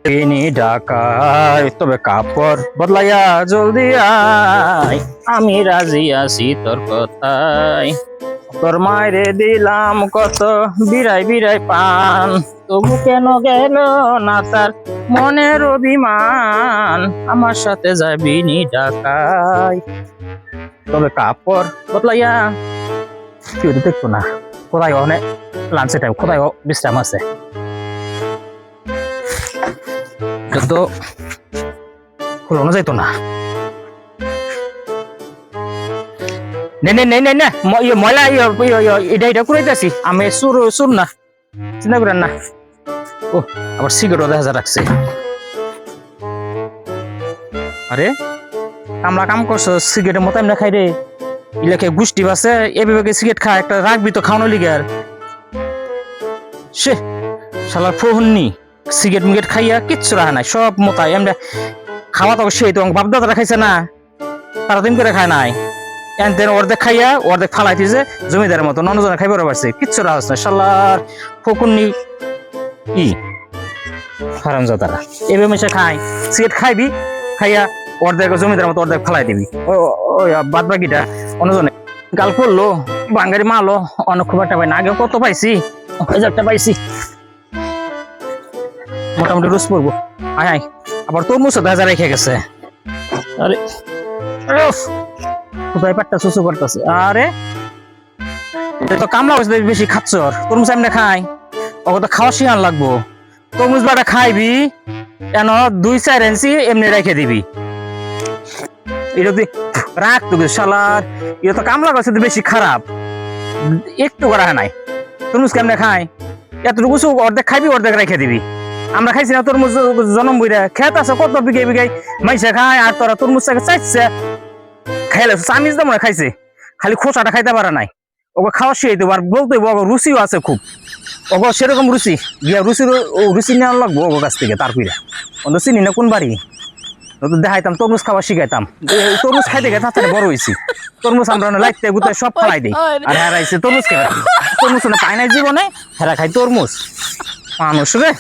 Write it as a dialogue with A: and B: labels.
A: তিনি ঢাকায় তবে কাপড় বদলাইয়া জলদি আয়, আমি রাজি আছি তোর কথায়। তোর মায়েরে দিলাম কত বিরাই বিরাই পান, তবু কেন গেল না তার মনের অভিমান। আমার সাথে যাবি নি ঢাকায় তবে কাপড় বদলাইয়া। কেউ তো দেখতো না কোথায় অনেক লাঞ্চের টাইম, কোথায় বিশ্রাম আছে। তো খুলানো যাইতো না। ময়লা এটা কুড়াইতেছি আমি, সুর সুর না, চিন্তা করেন না। ও আবার সিগারেটও দেখা রাখছে। আরে কামলা কাম করছো, সিগারেটের মতো এমনি খাই রে। ইলাকে গোষ্ঠী বাসে এভাবে সিগারেট খায়, একটা রাখবি তো খাওয়ানো লিগার। সে শালার ফোহননি সিগারেট মিগারেট খাইয়া কিচ্ছু রাখা নাই, সব মোতায় এমনি খাওয়া তো সেই তো বাপদাদারা খাইছে না, তারা দিন করে খায় নাই। এনতেন অর্ধেক খাইয়া অর্ধেক ফালাই দিয়েছে জমিদারের মতো, ননজনে খাইবার পারছে, কিচ্ছু রাখা না। শালার ফকুন্নি ই হারামজাদারা এভাবে মিশে খায়। সিগারেট খাইবি, খাইয়া অর্ধেক জমিদারের মতো অর্ধেক ফালাই দিবি। ওই বাদ বাকিটা অন্যজনে গাল করলো, বাঙ্গারি মারলো, অনেক খুব একটা পাই না। আগেও কত পাইছি, একটা পাইছি, মোটামুটি রোজ পড়বো। আয় আয় আবার তরমুজ দেখা রেখে গেছে। আরে কোথায় পাট্টা সুসু করতেছে। আরে তো কামলা হয়েছে বেশি খাচ্ছ, তরমুজ এমনি খাই, ওকে তো খাওয়া শিখান লাগবো। তরমুজ বাটা খাইবি কেন 2-4 ইঞ্চি এমনি রেখে দিবি। এটা তুই রাখ তো শালার, এটা তো কামলা গাছ বেশি খারাপ, একটু করা নাই। তরমুজ কেমনে খাই, এতটুকু অর্ধেক খাইবি অর্ধেক রেখে দিবি। আমরা খাইছি না তরমুজ জনম বইরা, খেত আছে কত বিঘে বিঘাই মাইসে খায়, আর তোরা তরমুজ চাইছে খাইলে চামিজ দাম খাইছে, খালি খোসাটা খাইতে পারে নাই। ওকে খাওয়া শিয়ে দেবো, আর বলতে রুচিও আছে খুব, ওকে সেরকম রুচি গিয়া রুচি নেওয়া লাগবো ওর কাছ থেকে। তারপরে অন্য চিনি না কোন বাড়ি দেখাইতাম, তরমুজ খাওয়া শিখাইতাম। তরমুজ খাইতে গিয়ে তাড়াতাড়ি বড় হয়েছি। তরমুজ আমরা লাইতে গুতে সব খাই দিই, আর হেরাইছে তরমুজ খেয়ে। তরমুজ পাই নাই জীবনে, হেরা খাই তরমুজ। মানুষ রে।